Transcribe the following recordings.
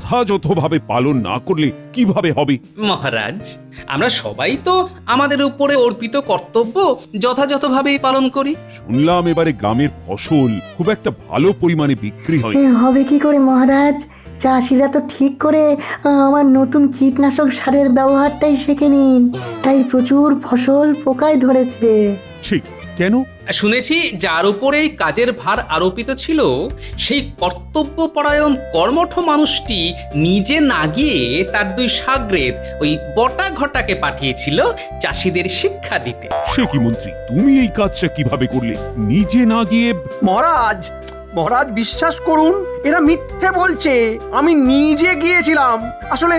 যথাযথভাবে পালন না করলে কিভাবে হবে? মহারাজ, আমরা সবাই তো আমাদের উপরে অর্পিত কর্তব্য যথাযথভাবেই পালন করি। শুনলাম এবারে গ্রামের ফসল খুব একটা ভালো পরিমাণে বিক্রি হয়। হবে কি করে মহারাজ? চাষিরা তো ঠিক করে আমার নতুন কীটনাশক সারের ব্যবহারটাই শেখেনি, তাই প্রচুর ফসল পোকায় ধরেছে। সে কেন? শুনেছি যার উপরেই কাজের ভার আরোপিত ছিল সেই কর্তব্যপরায়ণ কর্মঠ মানুষটি নিজে না গিয়ে তার দুই শাগরেদ ওই বটা ঘটাকে পাঠিয়েছিল চাষিদের শিক্ষা দিতে। সে কি মন্ত্রী, তুমি এই কাজটা কিভাবে করলে? নিজে না গিয়ে? মহারাজ মহারাজ বিশ্বাস করুন, এরা মিথ্যে বলছে। আমি নিজে গিয়েছিলাম। আসলে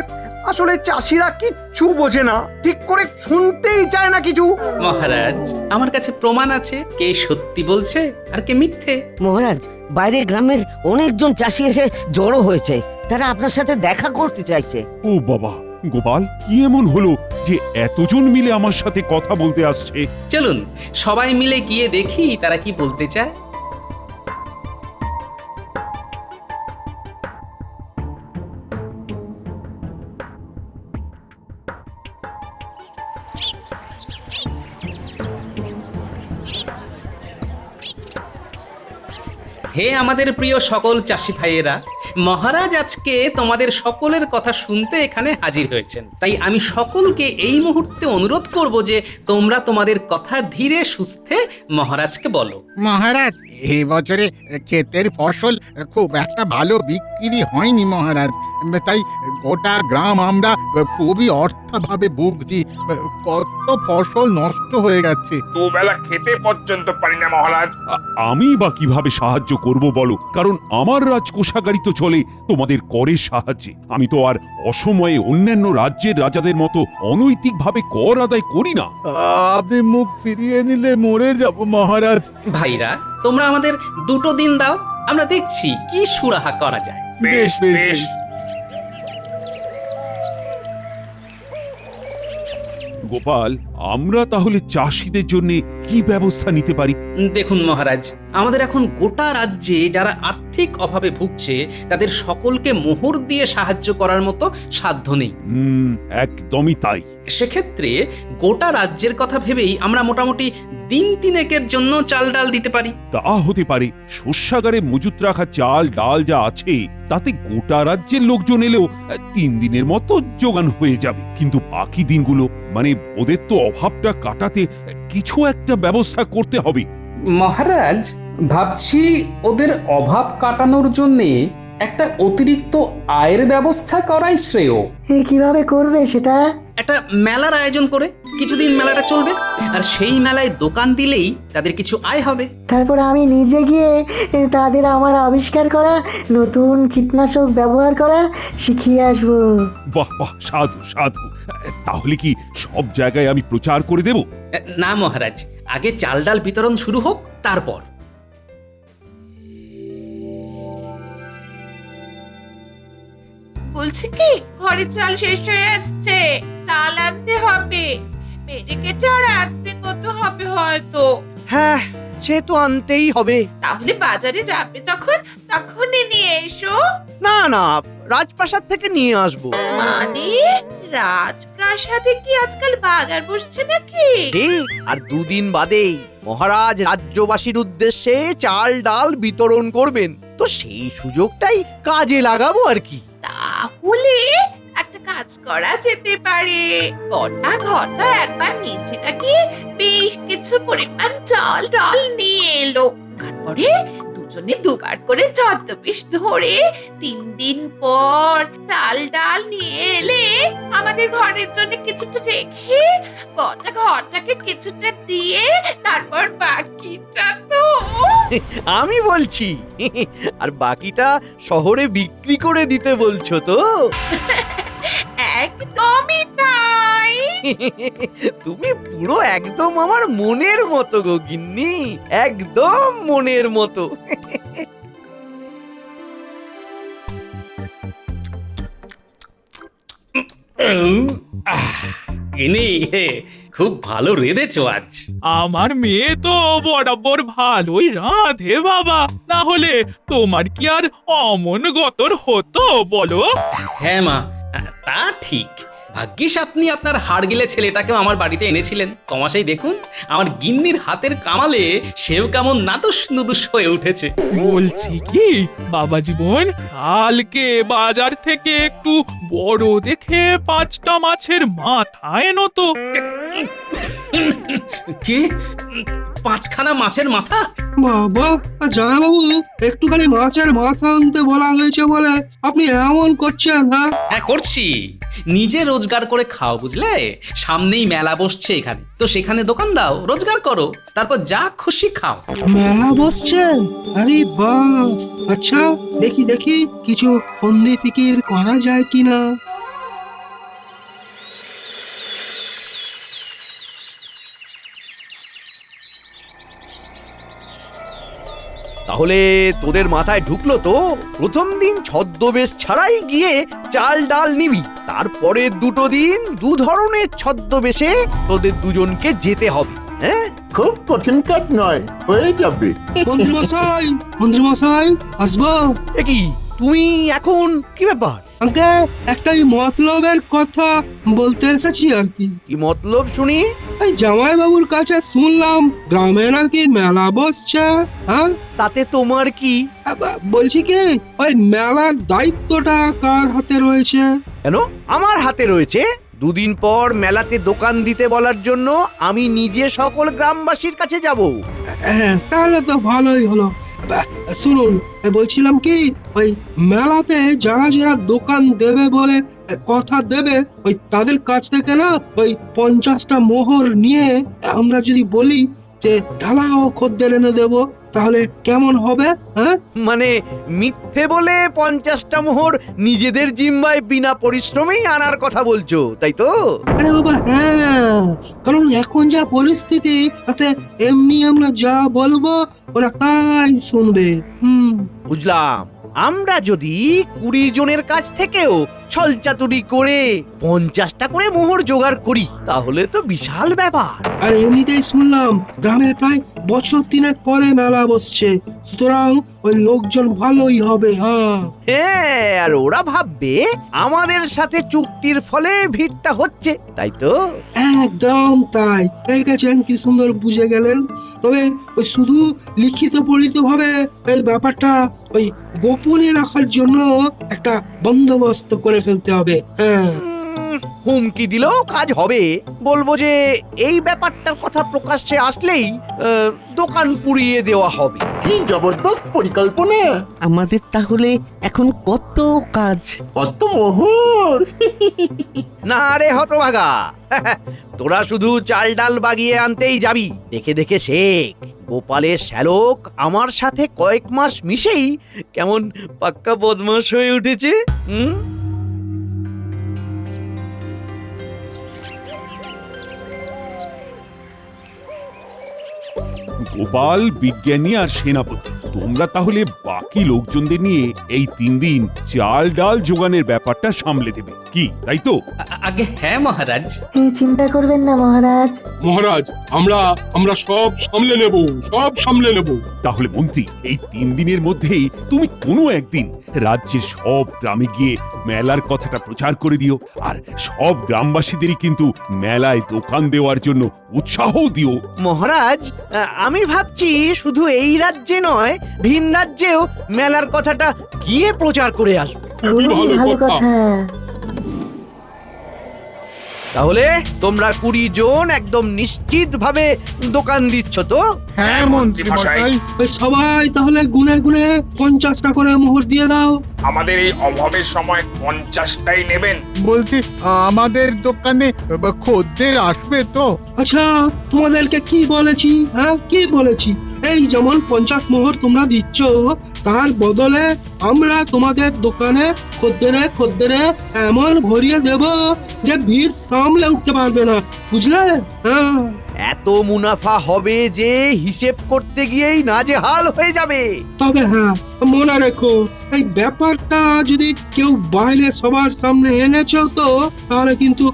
আসলে চাষিরা কিচ্ছু বোঝে না, ঠিক করে শুনতেই চায় না কিছু। মহারাজ, আমার কাছে প্রমাণ আছে কে সত্যি বলছে আর কে মিথ্যে। মহারাজ, বাইরের গ্রামের অনেকজন চাষি এসে জড়ো হয়েছে, তারা আপনার সাথে দেখা করতে চাইছে। ও বাবা, গোপাল কি এমন হলো যে এতজন মিলে আমার সাথে কথা বলতে আসছে? চলুন সবাই মিলে গিয়ে দেখি তারা কি বলতে চায়। হে আমাদের প্রিয় সকল চাষি ভাইয়েরা, মহারাজ আজকে তোমাদের সকলের কথা শুনতে এখানে হাজির হয়েছেন। তাই আমি সকলকে এই মুহূর্তে অনুরোধ করব যে তোমরা তোমাদের কথা ধীরে সুস্থে মহারাজকে বলো। মহারাজ, এই বছরে ক্ষেতের ফসল খুব একটা ভালো বিক্রি হয়নি মহারাজ, তাই গোটা গ্রাম আমরা খুবই অর্থাভাবে ভুগছি। কত ফসল নষ্ট হয়ে গেছে। দুবেলা খেতে পর্যন্ত পারি না মহারাজ। আমি বা কিভাবে সাহায্য করব বলো? কারণ আমার রাজকোষাগারই তো চলে তোমাদের করের সাহায্যে। আমি তো আর অসময়ে অন্যান্য রাজ্যের রাজাদের মতো অনৈতিকভাবে কর আদায় করি না। আপনি মুখ ফিরিয়ে নিলে মরে যাব মহারাজ। ভাইরা, তোমরা আমাদের 2 দিন দাও, আমরা দেখছি কি সুরাহা করা যায়। বেশ বেশ। গোপাল, আমরা তাহলে চাষিদের জন্য কি ব্যবস্থা নিতে পারি? দেখুন মহারাজ, আমাদের এখন গোটা রাজ্যে যারা আর্থিক অভাবে ভুগছে তাদের সকলকে মোহর দিয়ে সাহায্য করার মতো সাধ্য নেই। একদমই তাই। সেক্ষেত্রে গোটা রাজ্যের কথা ভেবেই আমরা মোটামুটি দিন 3 জন্য চাল ডাল দিতে পারি। তা হতে পারে। শস্যাগারে মজুত রাখা চাল ডাল যা আছে তাতে গোটা রাজ্যের লোকজন এলেও 3 দিনের মতো জোগান হয়ে যাবে। কিন্তু বাকি দিনগুলো, মানে ওদের তো অভাবটা কাটাতে কিছু একটা ব্যবস্থা করতে হবে। মহারাজ, ভাবছি ওদের অভাব কাটানোর জন্যে একটা অতিরিক্ত আয়ের ব্যবস্থা করাই শ্রেয়। কিভাবে করবে সেটা? একটা মেলার আয়োজন করে কিছুদিন মেলাটা চলবে, আর সেই মেলায় দোকান দিলেই তাদের কিছু আয় হবে। তারপর আমি নিজে গিয়ে তাদের আমার আবিষ্কার করা নতুন কীটনাশক ব্যবহার করা শিখিয়ে আসবো। বাহ বাহ, সাধু সাধু। তাহলে কি সব জায়গায় আমি প্রচার করে দেব? না মহারাজ, আগে চাল ডাল বিতরণ শুরু হোক, তারপর। বলছি কি, ঘরে চাল শেষ হয়ে আসছে, চাল আনতে হবে। পেটে কেটে আর 1 দিন মতো হবে হয়তো। হ্যাঁ, সে তো আনতেই হবে। তাহলে বাজারে যাবে যখন, তখনই নিয়ে এসো। না না, রাজপ্রাসাদ থেকে নিয়ে আসবো। মানে রাজপ্রাসাদে কি আজকাল বাজার বসছে নাকি? আর 2 দিন বাদেই মহারাজ রাজ্যবাসীর উদ্দেশ্যে চাল ডাল বিতরণ করবেন, তো সেই সুযোগটাই কাজে লাগাবো আর কি। তাহলে একটা কাজ করা যেতে পারে। বটা ঘটা একবার নিচেটা গিয়ে বেশ কিছু পরিমাণ চাল ডাল নিয়ে এলো। তারপরে দুজনে দুবার করে ছদ্মবেশ ধরে 3 দিন পর চাল ডাল নিয়ে এলে আমাদের ঘরের জন্য কিছুটা রেখে বটা ঘরটাকে কিছুটা দিয়ে তারপর বাকিটা তো আমি বলছি, আর বাকিটা শহরে বিক্রি করে দিতে বলছো তো? একদমই তাই। তুমি পুরো একদম আমার মনের মতো গো গিন্নি, একদম মনের মতো। ইনি খুব ভালো রেঁধেছো আজ। আমার মেয়ে তো বরাবর ভালোই রাঁধে বাবা, না হলে তোমার কি আর অমন গতর হতো বলো? হ্যাঁ মা, তা ঠিক। ভাগ্যিস আপনি আপনার হাড়গিলে ছেলেটাকেও আমার বাড়িতে এনেছিলেন। কমাসেই দেখুন আমার গিন্নির হাতের কামালে সেও কেমন নাদুস নুদুস হয়ে উঠেছে। বলছি কি বাবা জীবন, কালকে বাজার থেকে একটু বড় দেখে 5টা মাছের মাথা এনো তো। কি 5খানা মাছের মাথা? বাবা, জামাইবাবু একটুখানি মাছের মাথা আনতে বলা হয়েছে বলে আপনি এমন করছেন? হ্যাঁ করছি, নিজে রোজগার করে খাও বুঝলে। সামনেই মেলা বসছে এখানে, তো সেখানে দোকান দাও, রোজগার করো, তারপর যা খুশি খাও। মেলা বসছেন? আরে বাহ, আচ্ছা দেখি দেখি কিছু ফন্দি ফিকির করা যায় কিনা। তাহলে তোদের মাথায় ঢুকলো তো প্রথম দিন ছদ্মবেশ ছাড়াই গিয়ে চাল ডাল নিবি, তারপরে 2 দিন 2 ধরনের ছদ্মবেশে তোদের দুজনকে যেতে হবে। হ্যাঁ, খুব কঠিন কাজ নয়, হয়ে যাবে। মন্ত্রী মশাই, মন্ত্রী মশাই আসবো? এ কি তুমি এখন কি ব্যাপার? আগে একটাই মতলবের কথা বলতে এসেছি আর কি। কি মতলব শুনি? এই জামাইবাবুর কাছে শুনলাম গ্রামে নাকি মেলা বসছে। হ্যাঁ, তাতে তোমার কি? বলছি কি ওই মেলার দায়িত্বটা কার হাতে রয়েছে? কেন আমার হাতে রয়েছে? 2 দিন পর মেলাতে দোকান দিতে বলার জন্য আমি নিজে সকল গ্রামবাসীর কাছে যাব। হ্যাঁ, তাহলে তো ভালোই হলো। শুনুন, বলছিলাম কি ওই মেলাতে যারা যারা দোকান দেবে বলে কথা দেবে, ওই তাদের কাছ থেকে না ওই 50টা মোহর নিয়ে আমরা যদি বলি যে ঢালাও খদ্দের এনে দেবো, তাহলে কেমন হবে? হ্যাঁ, মানে মিথ্যে বলে 50টা মোহর নিজেদের জিম্মায় বিনা পরিশ্রমেই আনার কথা বলছো, তাই তো? আরে বাবা হ্যাঁ, কারণ এখন যা পরিস্থিতি তাতে এমনি আমরা যা বলবো ওরা তাই শুনবে। বুঝলাম। আমরা যদি 20 জনের কাছ থেকেও ছলচাতুরি করে 50টা করে মোহর জোগাড় করি তাহলে তো বিশাল ব্যাপার। আর এমনিতেই শুনলাম গ্রামে প্রায় বছর 3 পরে মেলা বসছে, সুতরাং ওই লোকজন ভালোই হবে। হ্যাঁ, আর ওরা ভাববে আমাদের সাথে চুক্তির ফলে ভিড়টা হচ্ছে, তাই তো? একদম তাই। দেখেছেন কি সুন্দর বুঝে গেলেন। তবে ওই শুধু লিখিত পরিচিত ভাবে এই ব্যাপারটা ওই গোপনে রাখার জন্য একটা বন্দোবস্ত করে ফেলতে হবে। হ্যাঁ, হুমকি দিলেও কাজ হবে। বলবো যে এই ব্যাপারটার কথা প্রকাশ্যে আসলেই দোকান পুড়িয়ে দেওয়া হবে। কি জবরদস্ত পরিকল্পনা! আমাদের তাহলে এখন কত কাজ, কত মোহর! না রে হতভাগা, তোরা শুধু চাল ডাল বাগিয়ে আনতেই যাবি। দেখে দেখে শেখ। গোপালের শ্যালক আমার সাথে কয়েক মাস মিশেই কেমন পাক্কা বদমাশ হয়ে উঠেছে। গোপাল, বিজ্ঞানী আর সেনাপতি, তোমরা তাহলে বাকি লোকজনদের নিয়ে এই 3 দিন চাল ডাল জোগানের ব্যাপারটা সামলে দেবে, কি তাই তো? আগে হ্যাঁ মহারাজ। চিন্তা করবেন না মহারাজ। মহারাজ, আমরা সব সামলে নেব, সব সামলে নেব। তাহলে মন্ত্রী, এই 3 দিনের মধ্যেই তুমি কোনো একদিন রাজ্যের সব গ্রামে গিয়ে মেলার কথাটা প্রচার করে দিও, আর সব গ্রামবাসীদেরই কিন্তু মেলায় দোকান দেওয়ার জন্য উৎসাহ দিও। মহারাজ, আমি ভাবছি শুধু এই রাজ্যে নয়, ভিন রাজ্যেও মেলার কথাটা গিয়ে প্রচার করে আসবো। ভালো কথা। তাহলে তোমরা 20 জন একদম নিশ্চিত ভাবে দোকান দিচ্ছ তো? হ্যাঁ মন্ত্রী মশাই। সবাই তাহলে গুনে গুনে 50টা করে মোহর দিয়ে দাও। আমাদের এই অভাবের সময় 50টাই নেবেন? বলছি আমাদের দোকানে খদ্দের আসবে তো? আচ্ছা, তোমাদেরকে কি বলেছি? হ্যাঁ, কি বলেছি? এই যেমন 50 মোহর তোমরা দিচ্ছ, তার বদলে আমরা তোমাদের দোকানে খদ্দেরে এমন ভরিয়ে দেব যে ভিড় সামলে উঠতে পারবে না, বুঝলে? হ্যাঁ, এত মুনাফা হবে যে হিসেব করতে গিয়েই নাজেহাল হয়ে যাবে। তবে হ্যাঁ, মনে রেখো, এই ব্যাপারটা যদি কেউ বাইরে সবার সামনে এনেছ তো তাহলে কিন্তু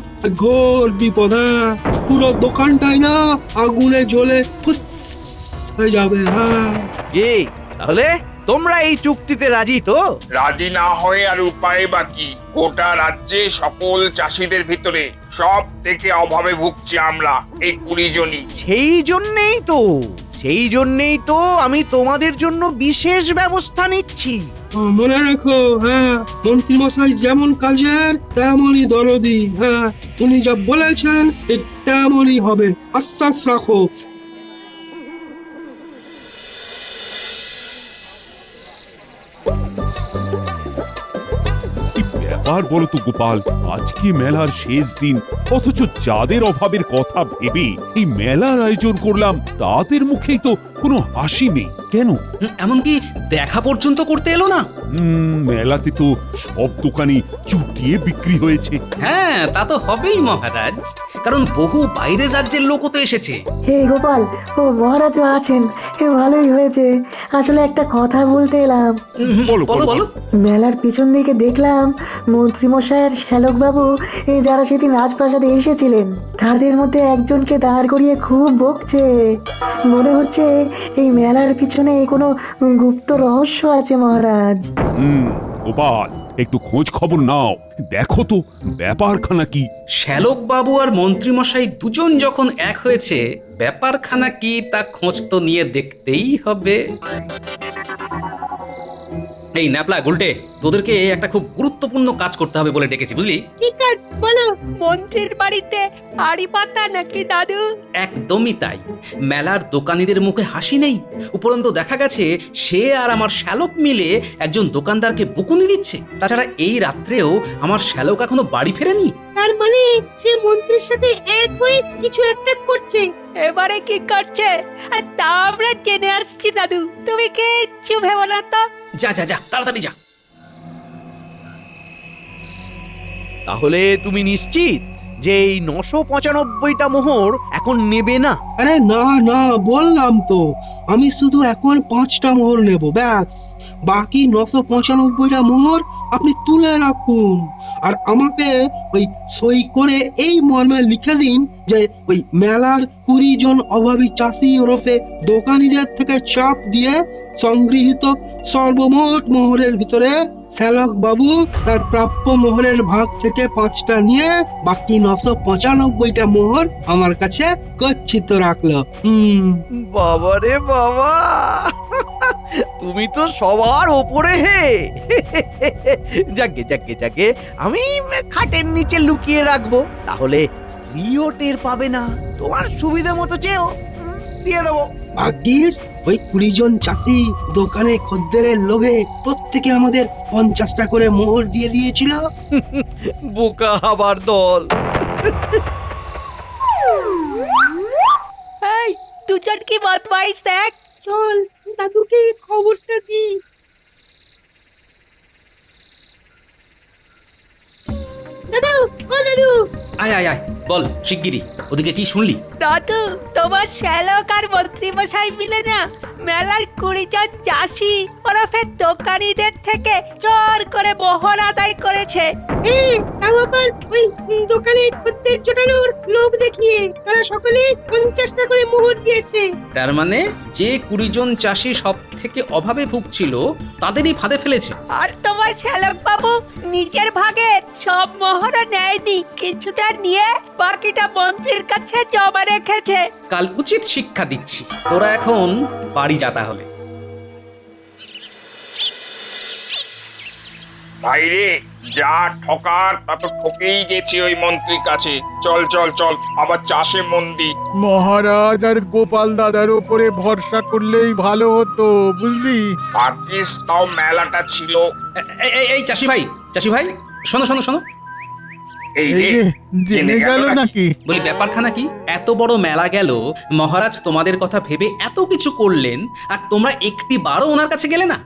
ঘোর বিপদ। হ্যাঁ, পুরো দোকানটাই না আগুনে জ্বলে ফুস হয়ে যাবে। হ্যাঁ, এই তাহলে তোমরা এই চুক্তিতে রাজি তো? রাজি না হয়ে আর উপায় বাকি, গোটা রাজ্যে সকল চাষিদের ভিতরে সব থেকে অভাবে ভুগছি আমরা এই 20 জনই। সেই জন্যেই তো আমি তোমাদের জন্য বিশেষ ব্যবস্থা নিচ্ছি। মনে রেখো, হ্যাঁ, মন্ত্রী মশাই যেমন কাজের তেমনই দরদি। হ্যাঁ, উনি যা বলেছেন ঠিক তেমনই হবে, আশ্বাস রাখো। কি ব্যাপার বলো তো গোপাল, আজকে মেলার শেষ দিন, অথচ যাদের অভাবের কথা ভেবে এই মেলার আয়োজন করলাম তাদের মুখেই তো কোনো হাসি নেই কেন? এমনকি দেখা পর্যন্ত করতে এলো না। মেলাতে তো সব দোকানই চুটিয়ে বিক্রি হয়েছে। হ্যাঁ, তা তো হবেই মহারাজ, কারণ বহু বাইরের রাজ্যের লোকও তো এসেছে। হে গোপাল, ও মহারাজও আছেন, ভালোই হয়েছে। আসলে একটা কথা বলতে এলাম। বলো বলো। মেলার পিছন দিকে দেখলাম মন্ত্রীমশাই আর শ্যালক বাবু যারা সেদিন রাজপ্রাসাদে এসেছিলেন তাদের মধ্যে একজনকে দাঁড় করিয়ে খুব বকছে। মনে হচ্ছে এই মেলার পিছনে কোনো গুপ্ত রহস্য আছে মহারাজ। গোপাল, একটু খোঁজ খবর নাও, দেখো তো ব্যাপারখানা কি। শ্যালক বাবু আর মন্ত্রীমশাই দুজন যখন এক হয়েছে, ব্যাপারখানা কি তা খোঁজ তো নিয়ে দেখতেই হবে। এই ন্যাপলা গুলটে, তোদেরকে একটা খুব গুরুত্বপূর্ণ কাজ করতে হবে বলে ডেকেছি, বুঝলি? কি কাজ বলো? মন্ত্রীর বাড়িতে হাড়ি পাতা নাকি দাদু? একদমই তাই। মেলার দোকানীদের মুখে হাসি নেই, উপরন্তু দেখা গেছে সে আর আমার শ্যালক মিলে একজন দোকানদারকে বকুনি দিচ্ছে। তাছাড়া এই রাত্রেও আমার শ্যালক এখনো বাড়ি ফেরেনি। তার মানে সে মন্ত্রীর সাথে এক হয়ে কিছু একটা করছে। এবারে কি করছে তা আমরা জেনে আসছি দাদু, তুমি কিচ্ছু ভেবো না তো। যা যা যা, তাড়াতাড়ি যা। তাহলে তুমি নিশ্চিত যে এই 995টা মোহর এখন নেবে না? আরে না না, বললাম তো, আমি শুধু এখন 5টা মোহর নেব, ব্যাস। বাকি 995টা মোহর আপনি তুলে রাখুন আর আমাকে ওই সই করে এই মর্মে লিখে দিন যে ওই মেলার 20 জন অভাবী চাষি ওরফে দোকানীদের থেকে চাপ দিয়ে সংগৃহীত সর্বমোট মোহরের ভিতরে শ্যালক বাবু তার প্রাপ্য মোহরের ভাগ থেকে 5টা নিয়ে বাকি 995টা মোহর আমার কাছে গচ্ছিত রাখলো। বাবারে বাবা, তুমি তো সবার ওপরে হে। যাকে যাকে যাকে আমি খাটের নিচে লুকিয়ে রাখবো, তাহলে স্ত্রীও টের পাবে না। তোমার সুবিধা মতো চেয়েও দিয়ে দেবো। ভাগ্যিস ওই 20 জন চাষি দোকানে খদ্দেরের লোভে প্রত্যেকে আমাদের 50টা করে মোহর দিয়ে দিয়েছিল। বোকা হবার দল। এই দুজন কি বদমাইশ দেখ, চল দাদুকে খবরটা দি। দাদু, ও দাদু। আয় আয় আয়, বল শিগগিরি, ওদিকে কি শুনলি? দাদু, তোমার শ্যালক আর মন্ত্রী মশাই মিলে না মেলার 20 জন চাষি ওরফে দোকানীদের থেকে চোর করে মোহর আদায় করেছে। তাও আবার ওই দোকানে খদ্দের জোটানোর লোভ দেখিয়ে তারা সকলে 50টা করে মোহর দিয়েছে। তার মানে যে 20 জন চাষি সব থেকে অভাবে ভুগছিল তাদেরই ফাঁদে ফেলেছে। আর তোমার শ্যালক বাবু নিজের ভাগে সব মোহর নেয়নি, কিছুটা নিয়ে বাকিটা মন্ত্রীর কাছে জমা রেখেছে। কাল উচিত শিক্ষা দিচ্ছি, তোরা এখন বাড়ি যা তাহলে। ভাইরে, যা ঠকার তা তো ঠকেই গেছি ওই মন্ত্রীর কাছে। চল চল চল, আবার চাষে মন দি। মহারাজ আর গোপাল দাদার উপরে ভরসা করলেই ভালো হতো, বুঝলি? ভাগ্যিস তাও মেলাটা ছিল। এই চাষি ভাই, চাষি ভাই, শোনো শোনো শোনো। এই এই যে জেনে গেল নাকি? বলি ব্যাপারখানা কি? এত বড় মেলা গেল, মহারাজ তোমাদের কথা ভেবে এত কিছু করলেন, আর তোমরা একটি বারও ওনার কাছে গেলে না।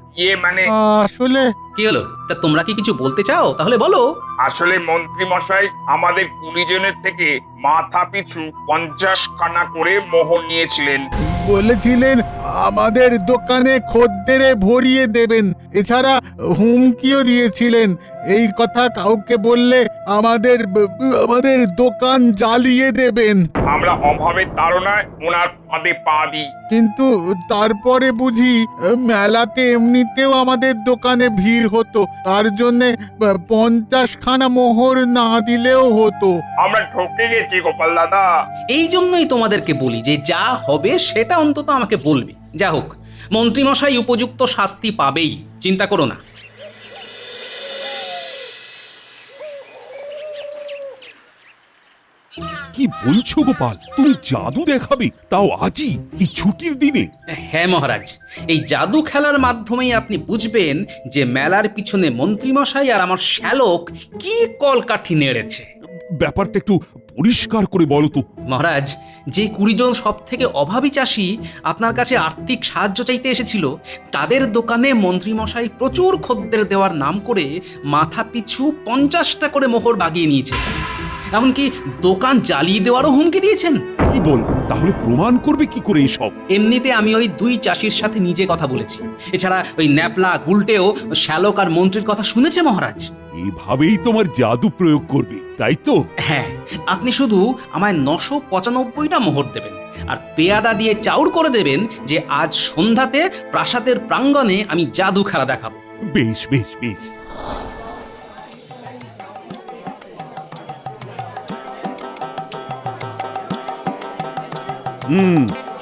মানে আসলে কি হলো? তা তোমরা কি কিছু বলতে চাও? তাহলে বলো। আসলে মন্ত্রী মশাই আমাদের 20 জনের থেকে মাথা পিছু 50 খানা করে মোহর নিয়েছিলেন। বলেছিলেন আমাদের দোকানে খদ্দেরে ভরিয়ে দেবেন, এছাড়া হুমকিও দিয়েছিলেন এই কথা কাউকে বললে আমাদের দোকান জ্বালিয়ে দেবেন। আমরা অভাবের তাড়নায় ওনার ফাঁদে পা দিই। কিন্তু তারপরে বুঝি মেলাতে এমনিতেও আমাদের দোকানে ভিড় হতো, তার জন্য 50 খানা মোহর না দিলেও হতো। আমরা ঠকে গেছি গোপাল দাদা। এই জন্যই তোমাদেরকে বলি যে যা হবে সেটা অন্তত আমাকে বলবে। যা হোক, মন্ত্রীমশাই উপযুক্ত শাস্তি পাবেই, চিন্তা করো না। কি বলছো গোপাল, তুমি জাদু দেখাবে, তাও আজই এই ছুটির দিনে? হ্যাঁ মহারাজ, এই জাদু খেলার মাধ্যমেই আপনি বুঝবেন যে মেলার পিছনে মন্ত্রীমশাই আর আমার শ্যালক কি কলকাঠি নেড়েছে। ব্যাপারটা একটু পরিষ্কার করে বলো তো। মহারাজ, যে 20 জন সব থেকে অভাবী চাষি আপনার কাছে আর্থিক সাহায্য চাইতে এসেছিল, তাদের দোকানে মন্ত্রীমশাই প্রচুর খদ্দের দেওয়ার নাম করে মাথা পিছু 50টা করে মোহর বাগিয়ে নিয়েছে। এমনকি দোকান জ্বালিয়ে দেওয়ারও হুমকি দিয়েছেন। কি বল, তাহলে প্রমাণ করবে কি করে এসব? এমনিতে আমি ওই 2 চাষির সাথে নিজে কথা বলেছি। এছাড়া ওই ন্যাপলা গুলটেও শ্যালক আর মন্ত্রীর কথা শুনেছে মহারাজ। এভাবেই তোমার জাদু প্রয়োগ করবে, তাই তো? হ্যাঁ, আপনি শুধু আমায় 995টা মোহর দেবেন আর পেয়াদা দিয়ে চাউর করে দেবেন যে আজ সন্ধ্যাতে প্রাসাদের প্রাঙ্গণে আমি জাদু খেলা দেখাবো। বেশ বেশ বেশ।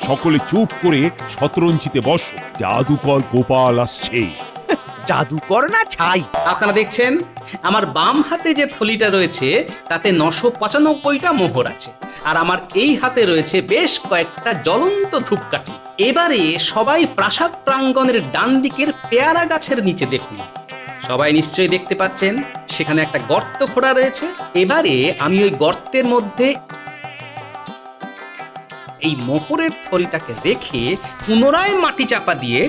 সকলে চুপ করে শতরঞ্চিতে বসো, জাদুকর গোপাল আসছে। জাদুকর না ছাই? আপনারা দেখছেন আমার বাম হাতে যে থলিটা রয়েছে তাতে 995টা মোহর আছে, আর আমার এই হাতে রয়েছে বেশ কয়েকটা জ্বলন্ত ধূপকাঠি। এবারে সবাই প্রাসাদ প্রাঙ্গণের ডান দিকের পেয়ারা গাছের নিচে দেখুন। সবাই নিশ্চয়ই দেখতে পাচ্ছেন সেখানে একটা গর্ত খোঁড়া রয়েছে। এবারে আমি ওই গর্তের মধ্যে এই মোহরের থলিটাকে রেখে পুনরায় মাটি চাপা দিয়ে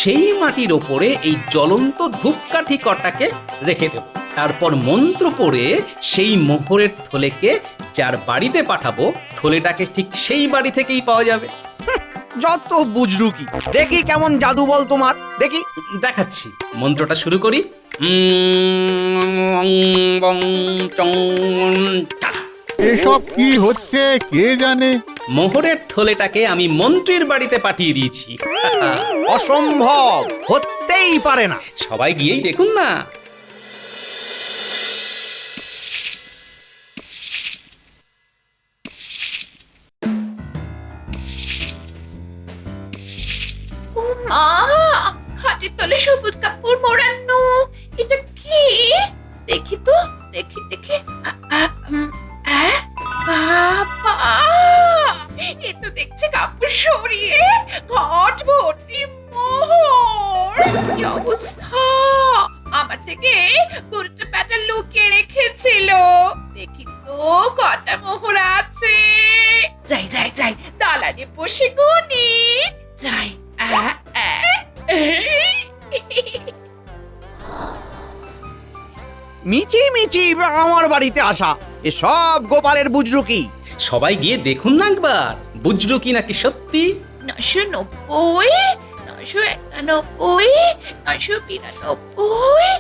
সেই মাটির ওপরে এই জ্বলন্ত ধূপকাঠি কটাকে রেখে দেব। তারপর মন্ত্র পড়ে সেই মোহরের থলেকে যার বাড়িতে পাঠাবো, থলেটাকে ঠিক সেই বাড়ি থেকেই পাওয়া যাবে। যত বুঝরুকি, দেখি কেমন জাদু বল তোমার, দেখি। দেখাচ্ছি, মন্ত্রটা শুরু করি। এসব কি হচ্ছে কে জানে? মোহরের থলেটাকে আমি মন্ত্রীর বাড়িতে পাঠিয়ে দিয়েছি। অসম্ভব, হতেই পারে না। সবাই গিয়েই দেখুন না। ও মা, খাটের তলে সবুজ কাপড় মোড়ানো, এটা কি? দেখি তো, দেখি দেখি। বাবা, এ তো দেখছি কাপড় সরিয়ে ঘট ভর্তি মোহর। কি অবস্থা! আমার থেকে বুড়িটা প্যাটা লুকিয়ে রেখেছিল। দেখি তো কটা মোহর আছে। যাই যাই যাই, দালানে বসে গুনি। যাই। মিচি মিচি আমার বাড়িতে আসা, এসব গোপালের বুজরুকি। সবাই গিয়ে দেখুন না একবার, বুঝলো কি নাকি সত্যি। 990, 991, 992,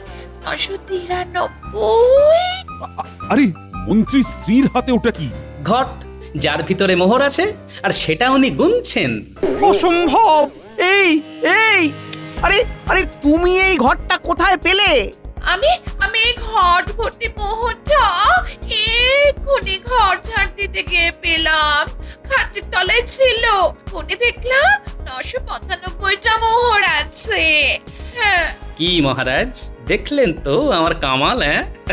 993। আরে, মন্ত্রীর স্ত্রীর হাতে ওটা কি? ঘট, যার ভিতরে মোহর আছে, আর সেটা উনি গুনছেন। অসম্ভব! এই এই, আরে আরে, তুমি এই ঘরটা কোথায় পেলে? আমি এই ঘট ভর্তি মোহরটা এক্ষুনি ঘর ঝাড় দিতে গিয়ে পেলাম। খাটের তলায় ছিল, কোণে দেখলাম 995টা মোহর আছে। হ্যাঁ। কি মহারাজ, দেখলেন তো আমার কামাল?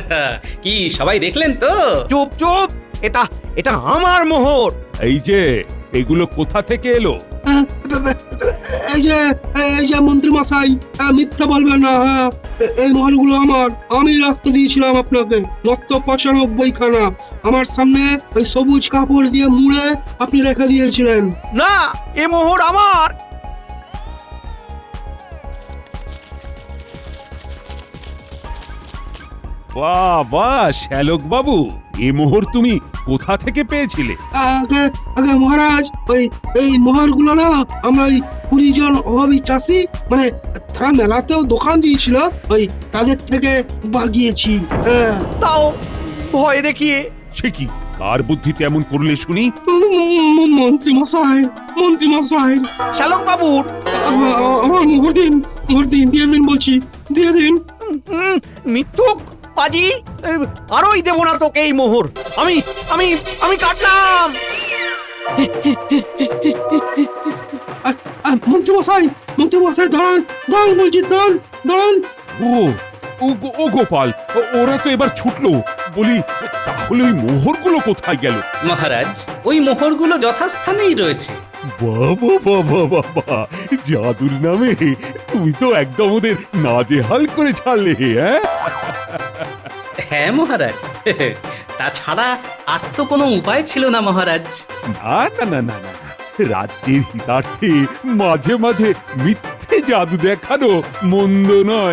হ্যাঁ, কি সবাই দেখলেন তো? চুপ চুপ, এটা এটা আমার মোহর। এই যে, এগুলো কোথা থেকে এলো? এই যে মন্ত্রী মশাই, মিথ্যা বলবেন না। হ্যাঁ, এই মোহরগুলো আমার, আমি রাখতে দিয়েছিলাম আপনাকে 995 খানা। আমার সামনে ওই সবুজ কাপড় দিয়ে মুড়ে আপনি রেখে দিয়েছিলেন। না, এ মোহর আমার। বাহ বাহ শ্যালক বাবু, এ মোহর তুমি কোথা থেকে পেয়েছিলে? আগে আগে মহারাজ, এই মোহরগুলো না আমরা ওই 20 জন অভাবী চাষি, মানে তারা মেলাতেও দোকান দিয়েছিল, ওই তাদের থেকে বাগিয়েছি। হ্যাঁ। তাও ভয় দেখিয়ে। সে কি, কার বুদ্ধিতে এমন করলে শুনি? মন্ত্রী মশাই শ্যালক বাবুর। আমার মোহর দিন দিয়ে দিন বলছি, দিয়ে দিন। মিথ্যুক পাজি, আরোই দেব না তোকে এই মোহর। আমি আমি আমি কাটলাম। মন্ত্রী মশাই দাঁড়ান বলছি, দাঁড়ান। ও গোপাল, ওরা তো এবার ছুটলো। বলি, তাহলে ওই মোহরগুলো কোথায় গেল? মহারাজ, ওই মোহরগুলো যথাস্থানেই রয়েছে। বাবা বাবা বাবা, জাদুর নামে তুমি তো একদম ওদের নাজেহাল করে ছাড়লে। হ্যাঁ হ্যাঁ মহারাজ, তাছাড়া আর তো কোনো উপায় ছিল না মহারাজ। না, রাজ্যের হিতার্থে মাঝে মাঝে মিথ্যে জাদু দেখানো মন্দ নয়।